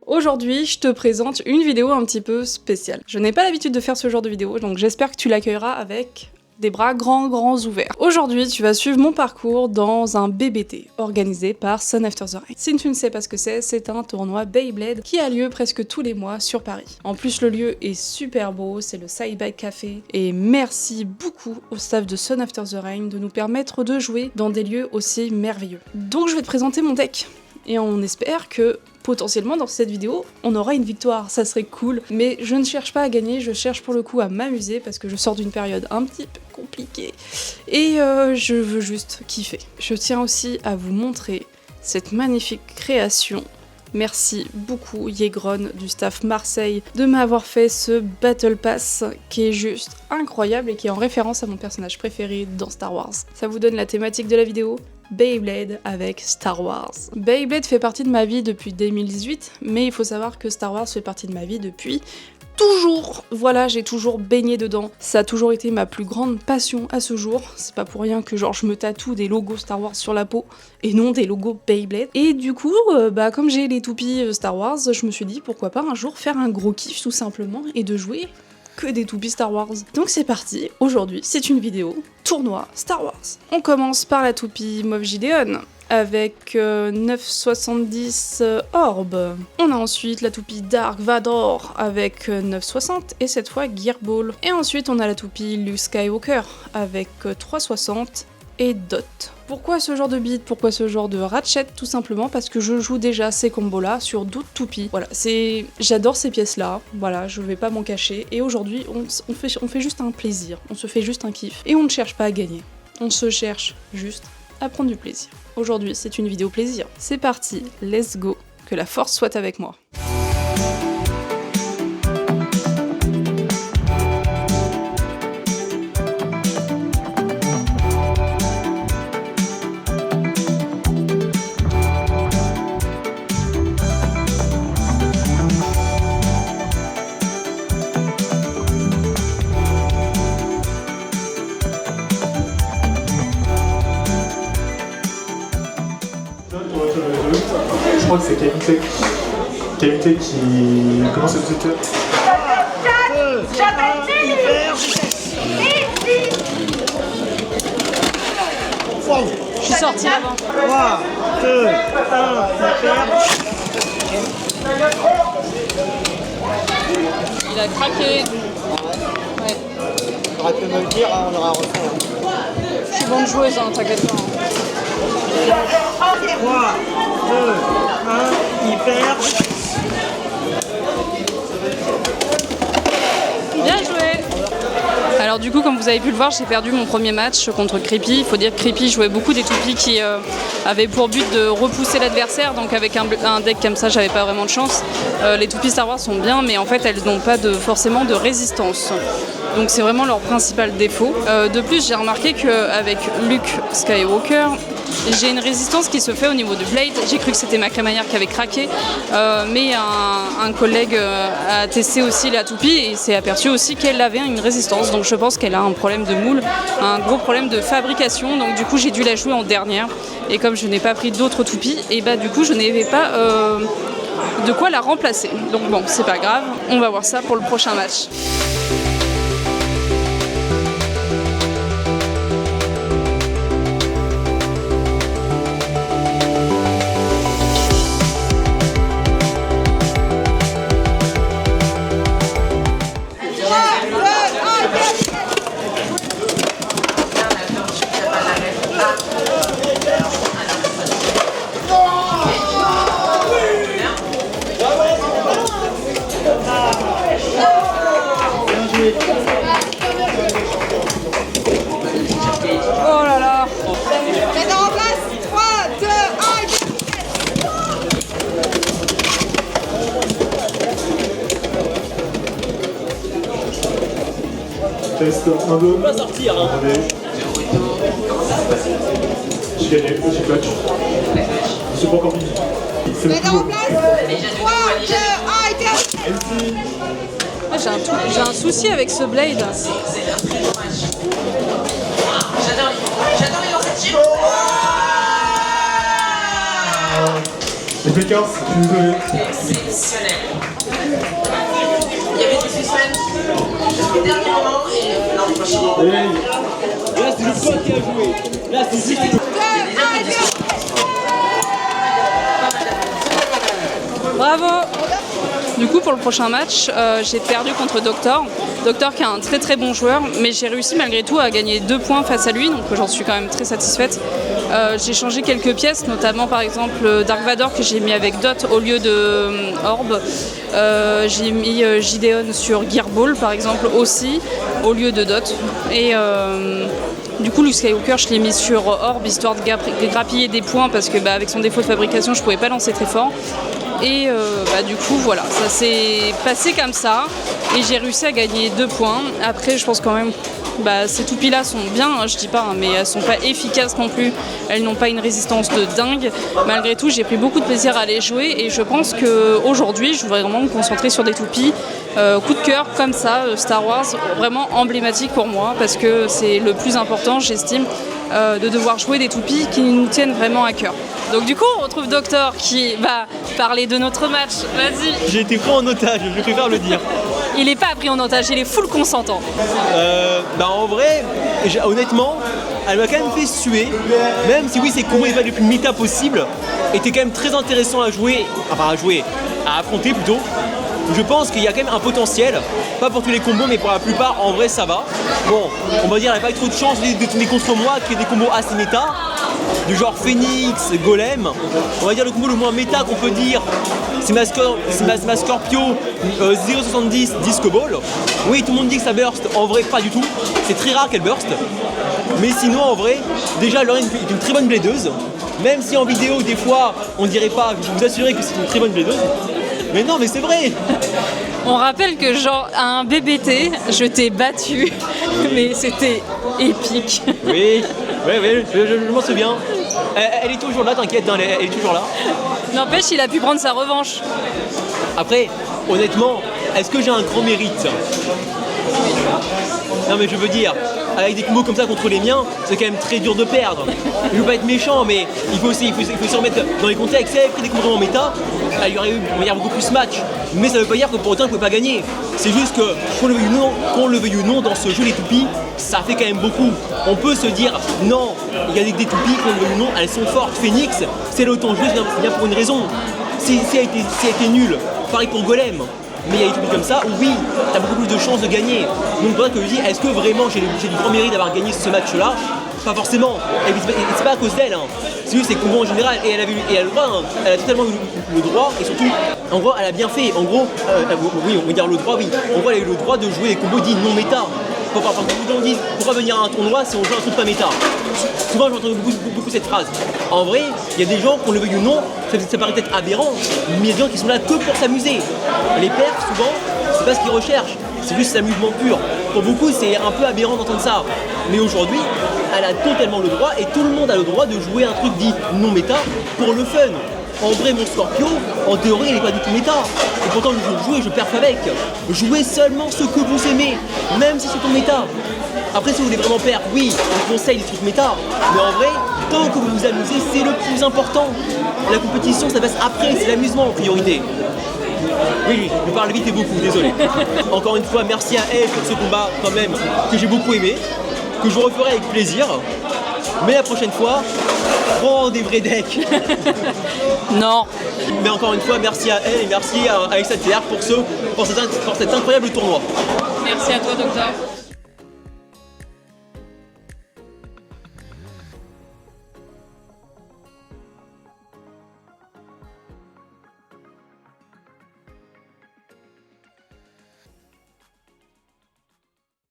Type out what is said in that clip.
Aujourd'hui, je te présente une vidéo un petit peu spéciale. Je n'ai pas l'habitude de faire ce genre de vidéo, donc j'espère que tu l'accueilleras avec des bras grands ouverts. Aujourd'hui, tu vas suivre mon parcours dans un BBT organisé par Sun After the Rain. Si tu ne sais pas ce que c'est un tournoi Beyblade qui a lieu presque tous les mois sur Paris. En plus, le lieu est super beau, c'est le Side Bike Café, et merci beaucoup au staff de Sun After the Rain de nous permettre de jouer dans des lieux aussi merveilleux. Donc je vais te présenter mon deck, et on espère que potentiellement dans cette vidéo, on aura une victoire, ça serait cool. Mais je ne cherche pas à gagner, je cherche pour le coup à m'amuser parce que je sors d'une période un petit peu compliquée et je veux juste kiffer. Je tiens aussi à vous montrer cette magnifique création. Merci beaucoup Yegron du staff Marseille de m'avoir fait ce Battle Pass qui est juste incroyable et qui est en référence à mon personnage préféré dans Star Wars. Ça vous donne la thématique de la vidéo ? Beyblade avec Star Wars. Beyblade fait partie de ma vie depuis 2018, mais il faut savoir que Star Wars fait partie de ma vie depuis toujours. Voilà, j'ai toujours baigné dedans. Ça a toujours été ma plus grande passion à ce jour. C'est pas pour rien que genre je me tatoue des logos Star Wars sur la peau et non des logos Beyblade. Et du coup, comme j'ai les toupies Star Wars, je me suis dit pourquoi pas un jour faire un gros kiff tout simplement et de jouer que des toupies Star Wars. Donc c'est parti, aujourd'hui c'est une vidéo tournoi Star Wars. On commence par la toupie Moff Gideon avec 970 Orb. On a ensuite la toupie Dark Vador avec 960 et cette fois Gearball. Et ensuite on a la toupie Luke Skywalker avec 360 et Dot. Pourquoi ce genre de beat? Pourquoi ce genre de ratchet? Tout simplement parce que je joue déjà ces combos là sur d'autres toupies. Voilà, j'adore ces pièces là, voilà, je vais pas m'en cacher. Et aujourd'hui on fait juste un plaisir, on se fait juste un kiff. Et on ne cherche pas à gagner, on se cherche juste à prendre du plaisir. Aujourd'hui c'est une vidéo plaisir. C'est parti, let's go, que la force soit avec moi. Je crois que c'est Kamite qui... Comment ça se fait? Je suis sortie avant. 3, 2, 1, hyper. Il a craqué. Ouais. T'aurais pu me le dire, on aura refait. Je suis bonne joueuse, hein, t'inquiète pas. 3, 2, 1, hyper. Bien joué! Alors du coup, comme vous avez pu le voir, j'ai perdu mon premier match contre Creepy. Il faut dire que Creepy jouait beaucoup des toupies qui avaient pour but de repousser l'adversaire, donc avec un deck comme ça, j'avais pas vraiment de chance. Les toupies Star Wars sont bien, mais en fait, elles n'ont pas forcément de résistance. Donc c'est vraiment leur principal défaut. De plus, j'ai remarqué qu'avec Luke Skywalker, j'ai une résistance qui se fait au niveau du blade. J'ai cru que c'était ma crémaillère qui avait craqué, mais un collègue a testé aussi la toupie et s'est aperçu aussi qu'elle avait une résistance. Donc je pense qu'elle a un problème de moule, un gros problème de fabrication. Donc du coup j'ai dû la jouer en dernière. Et comme je n'ai pas pris d'autres toupies, et du coup je n'avais pas de quoi la remplacer. Donc bon, c'est pas grave, on va voir ça pour le prochain match. Oh là là! Maintenant en place, 3, 2, 1, Test 1, 2. On va sortir, hein. Allez. J'ai gagné, j'ai clutch. Je suis pas encore fini. C'est le maintenant en plus place, 3, 2, 1, Merci. J'ai un souci avec ce blade. J'adore les lancers de chip. Les Pékins, je suis désolé. Exceptionnel. Il y avait des suspens jusqu'au dernier moment et non, franchement. Là, c'est le pote qui a joué. Là, c'est juste. 2, 1, 0. Bravo! Du coup, pour le prochain match, j'ai perdu contre Doctor. Doctor qui est un très très bon joueur, mais j'ai réussi malgré tout à gagner 2 points face à lui, donc j'en suis quand même très satisfaite. J'ai changé quelques pièces, notamment par exemple Dark Vador que j'ai mis avec Dot au lieu de Orb. J'ai mis Gideon sur Gearball par exemple aussi, au lieu de Dot. Et du coup, Luke Skywalker, je l'ai mis sur Orb histoire de grappiller des points parce que avec son défaut de fabrication, je pouvais pas lancer très fort. Et du coup, voilà, ça s'est passé comme ça. Et j'ai réussi à gagner 2 points. Après, je pense quand même, ces toupies-là sont bien, hein, je dis pas, hein, mais elles sont pas efficaces non plus. Elles n'ont pas une résistance de dingue. Malgré tout, j'ai pris beaucoup de plaisir à les jouer. Et je pense qu'aujourd'hui, je voudrais vraiment me concentrer sur des toupies. Coup de cœur, comme ça, Star Wars, vraiment emblématique pour moi. Parce que c'est le plus important, j'estime, de devoir jouer des toupies qui nous tiennent vraiment à cœur. Donc du coup, on retrouve Doctor qui va parler de notre match. Vas-y. J'ai été pris en otage, je préfère le dire. Il est pas pris en otage, il est full consentant. En vrai, honnêtement, elle m'a quand même fait suer. Même si oui, ces combos n'étaient pas les plus méta possibles, étaient quand même très intéressants à jouer, à affronter plutôt. Je pense qu'il y a quand même un potentiel, pas pour tous les combos, mais pour la plupart, en vrai, ça va. Bon, on va dire, elle n'a pas eu trop de chance de tomber contre moi, qui est des combos assez méta, du genre Phoenix, Golem. On va dire le combo le moins méta qu'on peut dire, c'est ma Scorpio 070 Disco Ball. Oui, tout le monde dit que ça burst, en vrai, pas du tout. C'est très rare qu'elle burst. Mais sinon, en vrai, déjà, Lorraine est une très bonne bladeuse. Même si en vidéo, des fois, on dirait pas, je peux vous assurer que c'est une très bonne bladeuse. Mais non, mais c'est vrai. On rappelle que genre à un BBT, je t'ai battu, mais c'était épique. Oui, je m'en souviens. Elle est toujours là, t'inquiète, hein, elle est toujours là. N'empêche, il a pu prendre sa revanche. Après, honnêtement, est-ce que j'ai un grand mérite ? Non mais je veux dire, avec des combos comme ça contre les miens, c'est quand même très dur de perdre. Je veux pas être méchant, mais il faut se remettre dans les contextes. Si elle avait pris des combos en méta, il y aurait eu beaucoup plus match. Mais ça veut pas dire que pour autant elle ne pouvait pas gagner. C'est juste que, qu'on le veuille ou non, dans ce jeu les toupies, ça fait quand même beaucoup. On peut se dire, non, il y a des toupies, qu'on le veuille ou non, elles sont fortes. Phoenix, c'est l'autant joué, c'est bien pour une raison. Si elle était nulle, pareil pour Golem. Mais il y a des trucs comme ça où oui, tu as beaucoup plus de chances de gagner. Donc pour ça que je dis, est-ce que vraiment j'ai du grand mérite d'avoir gagné ce match-là ? Pas forcément. Et c'est pas à cause d'elle, hein. C'est juste ses combos en général. Et elle a le droit, hein. Elle a totalement le droit. Et surtout, en gros, elle a bien fait. En gros, oui, on va dire le droit, oui. En gros, elle a eu le droit de jouer des combos dits non méta. Beaucoup de gens disent pourquoi venir à un tournoi si on joue un truc pas méta. Souvent j'entends beaucoup cette phrase. En vrai, il y a des gens, qu'on le veuille ou non, ça paraît peut-être aberrant, mais il y a des gens qui sont là que pour s'amuser. Les pères, souvent, c'est pas ce qu'ils recherchent, c'est juste l'amusement pur. Pour beaucoup, c'est un peu aberrant d'entendre ça. Mais aujourd'hui, elle a totalement le droit et tout le monde a le droit de jouer un truc dit non méta pour le fun. En vrai, mon Scorpio, en théorie, il n'est pas du tout méta. Et pourtant, je joue et je perf avec. Jouez seulement ce que vous aimez, même si c'est ton méta. Après, si vous voulez vraiment perdre, oui, on conseille des trucs méta. Mais en vrai, tant que vous vous amusez, c'est le plus important. La compétition, ça passe après, c'est l'amusement en priorité. Oui, je parle vite et beaucoup, désolé. Encore une fois, merci à elle pour ce combat, quand même, que j'ai beaucoup aimé, que je referai avec plaisir. Mais la prochaine fois, prends des vrais decks. Non. Mais encore une fois, merci à elle et merci à Alexa TR pour cet incroyable tournoi. Merci à toi, Docteur.